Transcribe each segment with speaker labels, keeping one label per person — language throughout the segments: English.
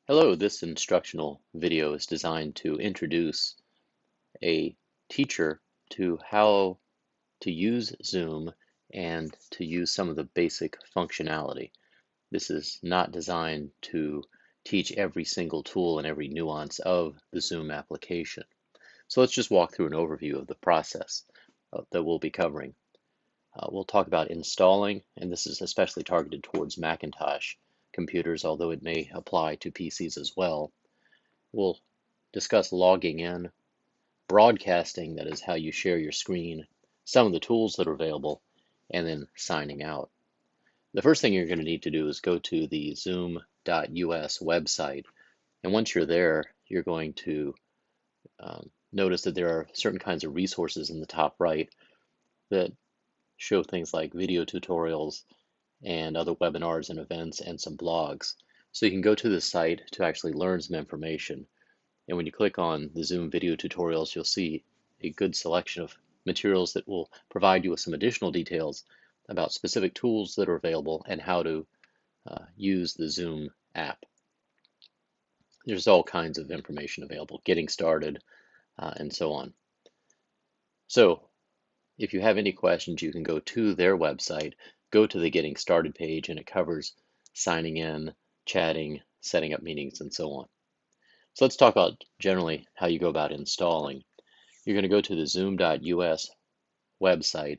Speaker 1: Hello, this instructional video is designed to introduce a teacher to how to use Zoom and to use some of the basic functionality. This is not designed to teach every single tool and every nuance of the Zoom application. So let's just walk through an overview of the process that we'll be covering. We'll talk about installing, and this is especially targeted towards Macintosh computers, although it may apply to PCs as well. We'll discuss logging in, broadcasting, that is how you share your screen, some of the tools that are available, and then signing out. The first thing you're going to need to do is go to the zoom.us website. And once you're there, you're going to notice that there are certain kinds of resources in the top right that show things like video tutorials and other webinars and events and some blogs. So you can go to the site to actually learn some information. And when you click on the Zoom video tutorials, you'll see a good selection of materials that will provide you with some additional details about specific tools that are available and how to use the Zoom app. There's all kinds of information available, getting started, and so on. So if you have any questions, you can go to their website, go to the Getting Started page, and it covers signing in, chatting, setting up meetings, and so on. So let's talk about generally how you go about installing. You're going to go to the zoom.us website,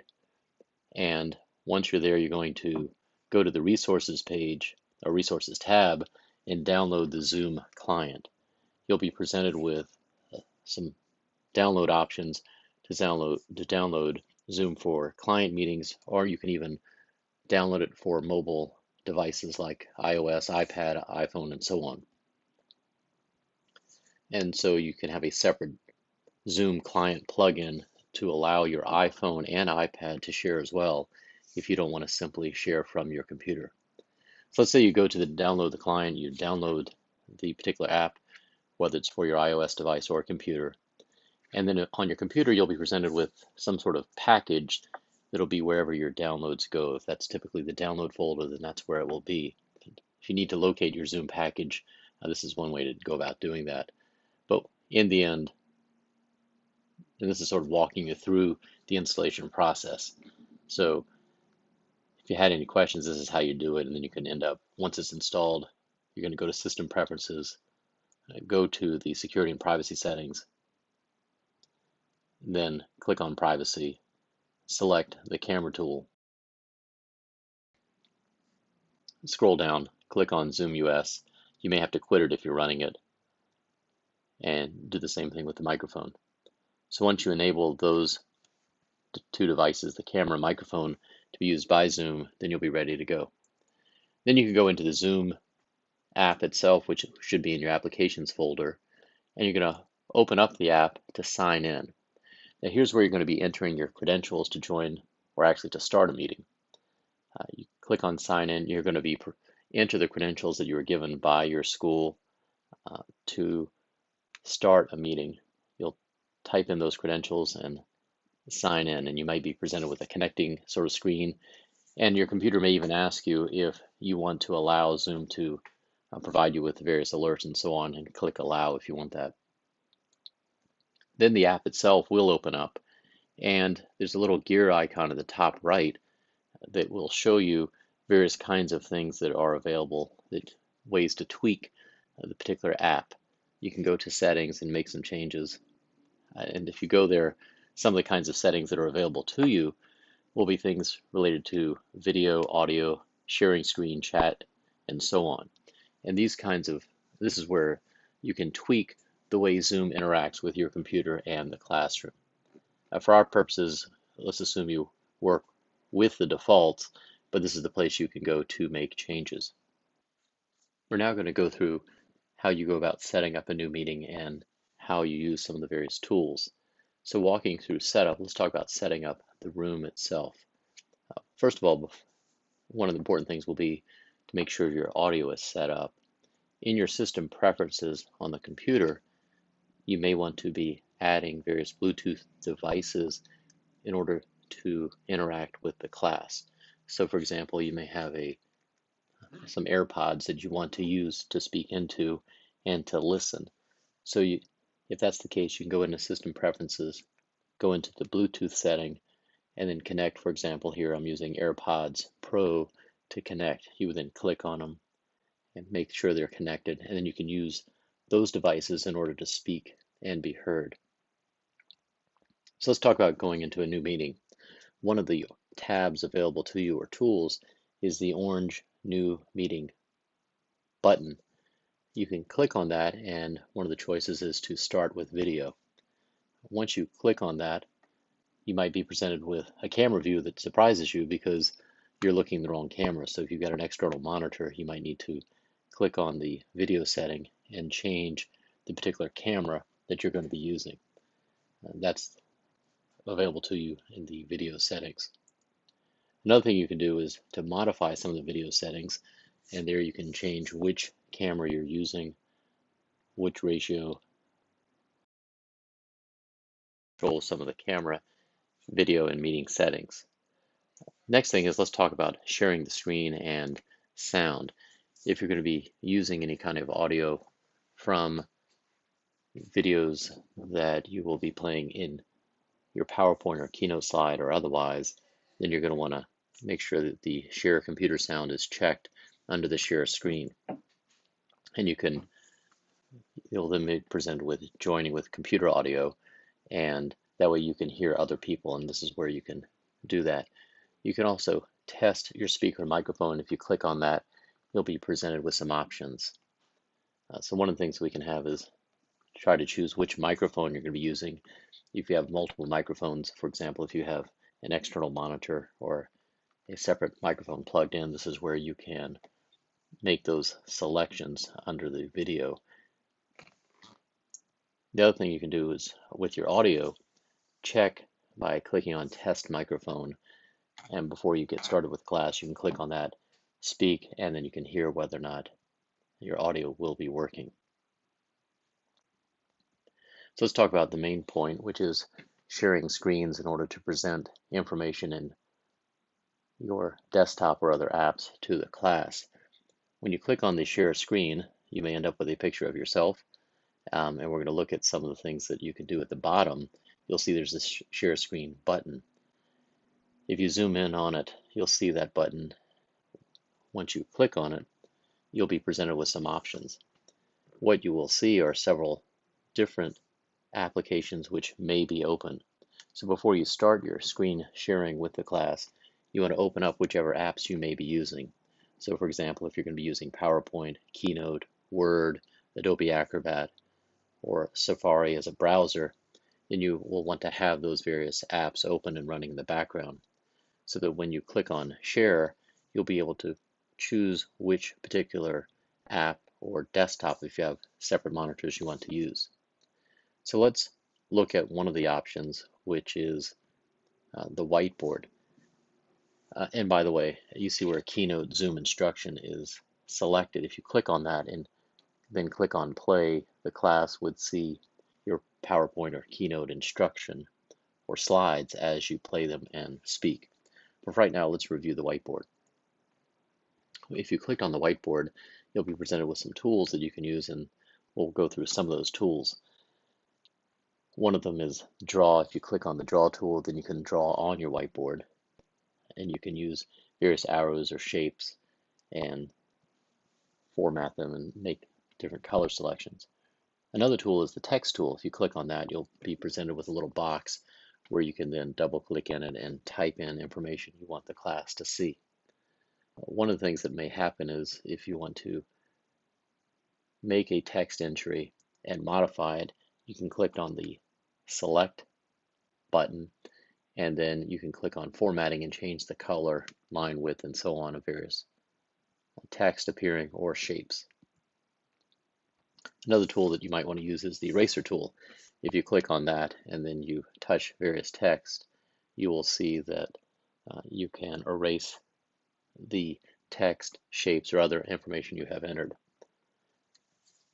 Speaker 1: and once you're there, you're going to go to the resources page or resources tab and download the Zoom client. You'll be presented with some download options to download Zoom for client meetings, or you can even download it for mobile devices like iOS, iPad, iPhone, and so on. And so you can have a separate Zoom client plugin to allow your iPhone and iPad to share as well if you don't want to simply share from your computer. So let's say you go to the download the client, you download the particular app, whether it's for your iOS device or computer, and then on your computer you'll be presented with some sort of package that'll be wherever your downloads go. If that's typically the download folder, then that's where it will be. If you need to locate your Zoom package, this is one way to go about doing that. But in the end, and this is sort of walking you through the installation process. So if you had any questions, this is how you do it, and then you can end up, once it's installed, you're going to go to System Preferences, go to the Security and Privacy settings, then click on Privacy, select the camera tool, scroll down, click on Zoom US. You may have to quit it if you're running it, and do the same thing with the microphone. So once you enable those two devices, the camera and microphone, to be used by Zoom, then you'll be ready to go. Then you can go into the Zoom app itself, which should be in your applications folder, and you're going to open up the app to sign in. Now here's where you're going to be entering your credentials to join, or actually to start a meeting. You click on sign in, you're going to be enter the credentials that you were given by your school to start a meeting. You'll type in those credentials and sign in, and you might be presented with a connecting sort of screen, and your computer may even ask you if you want to allow Zoom to provide you with various alerts and so on, and click allow if you want that. Then the app itself will open up, and there's a little gear icon at the top right that will show you various kinds of things that are available, ways to tweak the particular app. You can go to settings and make some changes, and if you go there, some of the kinds of settings that are available to you will be things related to video, audio, sharing screen, chat, and so on. And this is where you can tweak the way Zoom interacts with your computer and the classroom. For our purposes, let's assume you work with the defaults, but this is the place you can go to make changes. We're now going to go through how you go about setting up a new meeting and how you use some of the various tools. So walking through setup, let's talk about setting up the room itself. First of all, one of the important things will be to make sure your audio is set up. In your system preferences on the computer, you may want to be adding various Bluetooth devices in order to interact with the class. So for example, you may have a some AirPods that you want to use to speak into and to listen. So if that's the case, you can go into System Preferences, go into the Bluetooth setting, and then connect. For example, here I'm using AirPods Pro to connect. You would then click on them and make sure they're connected, and then you can use those devices in order to speak and be heard. So let's talk about going into a new meeting. One of the tabs available to you or tools is the orange New Meeting button. You can click on that, and one of the choices is to start with video. Once you click on that, you might be presented with a camera view that surprises you because you're looking at the wrong camera. So if you've got an external monitor, you might need to click on the video setting and change the particular camera that you're going to be using. That's available to you in the video settings. Another thing you can do is to modify some of the video settings, and there you can change which camera you're using, which ratio, control some of the camera, video, and meeting settings. Next thing is let's talk about sharing the screen and sound. If you're going to be using any kind of audio from videos that you will be playing in your PowerPoint or Keynote slide or otherwise, then you're going to want to make sure that the share computer sound is checked under the share screen. And you'll then be presented with joining with computer audio, and that way you can hear other people, and this is where you can do that. You can also test your speaker and microphone. If you click on that, you'll be presented with some options. So one of the things we can have is try to choose which microphone you're going to be using. If you have multiple microphones, for example, if you have an external monitor or a separate microphone plugged in, this is where you can make those selections under the video. The other thing you can do is with your audio, check by clicking on Test Microphone. And before you get started with class, you can click on that, speak, and then you can hear whether or not your audio will be working. So let's talk about the main point, which is sharing screens in order to present information in your desktop or other apps to the class. When you click on the share screen, you may end up with a picture of yourself, and we're going to look at some of the things that you can do at the bottom. You'll see there's this share screen button. If you zoom in on it, you'll see that button. Once you click on it, you'll be presented with some options. What you will see are several different applications which may be open. So before you start your screen sharing with the class, you want to open up whichever apps you may be using. So for example, if you're going to be using PowerPoint, Keynote, Word, Adobe Acrobat, or Safari as a browser, then you will want to have those various apps open and running in the background, so that when you click on Share, you'll be able to choose which particular app or desktop, if you have separate monitors, you want to use. So let's look at one of the options, which is the whiteboard. And by the way, you see where Keynote Zoom instruction is selected. If you click on that and then click on play, the class would see your PowerPoint or Keynote instruction or slides as you play them and speak. But right now, let's review the whiteboard. If you click on the whiteboard, you'll be presented with some tools that you can use, and we'll go through some of those tools. One of them is draw. If you click on the draw tool, then you can draw on your whiteboard, and you can use various arrows or shapes and format them and make different color selections. Another tool is the text tool. If you click on that, you'll be presented with a little box where you can then double click in it and type in information you want the class to see. One of the things that may happen is if you want to make a text entry and modify it, you can click on the select button, and then you can click on formatting and change the color, line width, and so on of various text appearing or shapes. Another tool that you might want to use is the eraser tool. If you click on that and then you touch various text, you will see that you can erase the text, shapes, or other information you have entered.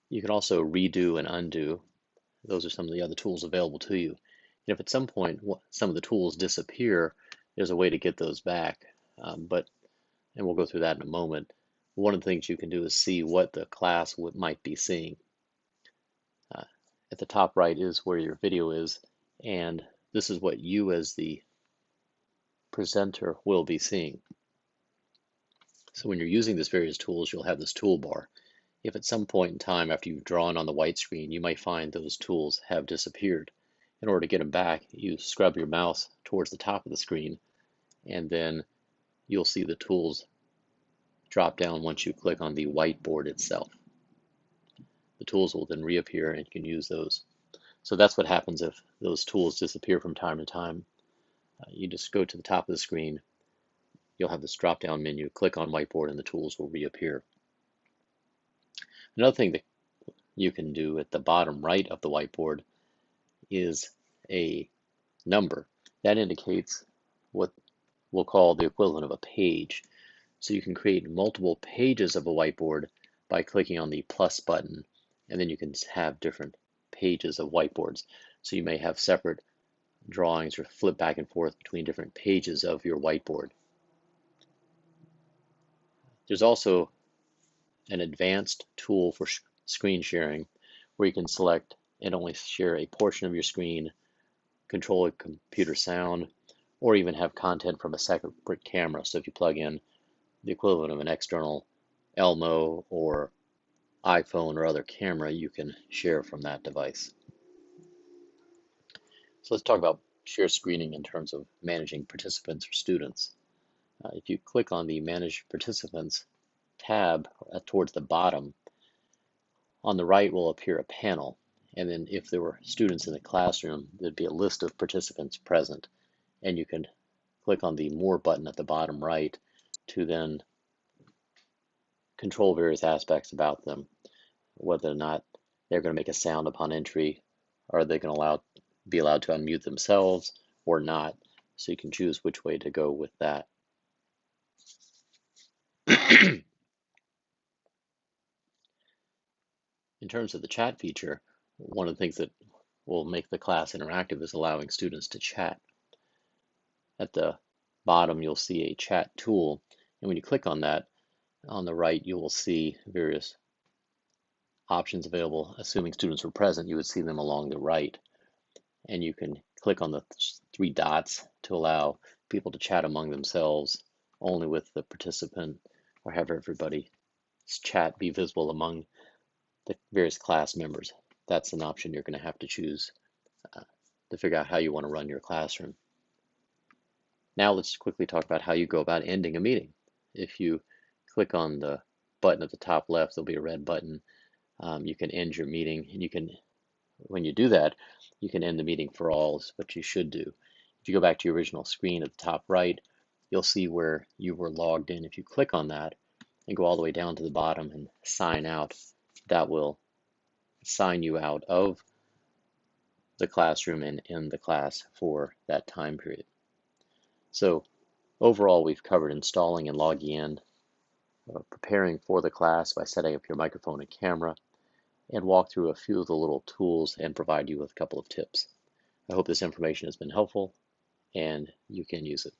Speaker 1: You can also redo and undo. Those are some of the other tools available to you. And if at some point some of the tools disappear, there's a way to get those back. And we'll go through that in a moment. one of the things you can do is see what the class might be seeing. At the top right is where your video is, and this is what you as the presenter will be seeing. So when you're using these various tools, you'll have this toolbar. If at some point in time after you've drawn on the white screen, you might find those tools have disappeared. In order to get them back, you scrub your mouse towards the top of the screen, and then you'll see the tools drop down once you click on the whiteboard itself. The tools will then reappear and you can use those. So that's what happens if those tools disappear from time to time. You just go to the top of the screen, you'll have this drop-down menu, click on whiteboard, and the tools will reappear. Another thing that you can do at the bottom right of the whiteboard is a number. That indicates what we'll call the equivalent of a page. So you can create multiple pages of a whiteboard by clicking on the plus button, and then you can have different pages of whiteboards. So you may have separate drawings or flip back and forth between different pages of your whiteboard. There's also an advanced tool for screen sharing where you can select and only share a portion of your screen, control a computer sound, or even have content from a separate camera. So if you plug in the equivalent of an external Elmo or iPhone or other camera, you can share from that device. So let's talk about share screening in terms of managing participants or students. If you click on the Manage Participants tab towards the bottom, on the right will appear a panel, and then if there were students in the classroom, there'd be a list of participants present, and you can click on the More button at the bottom right to then control various aspects about them, whether or not they're going to make a sound upon entry, are they going to be allowed to unmute themselves or not, so you can choose which way to go with that. In terms of the chat feature, one of the things that will make the class interactive is allowing students to chat. At the bottom, you'll see a chat tool, and when you click on that, on the right, you will see various options available. Assuming students were present, you would see them along the right, and you can click on the three dots to allow people to chat among themselves only with the participant, or have everybody's chat be visible among the various class members. That's an option you're going to have to choose to figure out how you want to run your classroom. Now let's quickly talk about how you go about ending a meeting. If you click on the button at the top left, there'll be a red button. You can end your meeting, and you can, when you do that, you can end the meeting for all, is what you should do. If you go back to your original screen at the top right, you'll see where you were logged in. If you click on that and go all the way down to the bottom and sign out, that will sign you out of the classroom and end the class for that time period. So overall, we've covered installing and logging in, preparing for the class by setting up your microphone and camera, and walk through a few of the little tools and provide you with a couple of tips. I hope this information has been helpful and you can use it.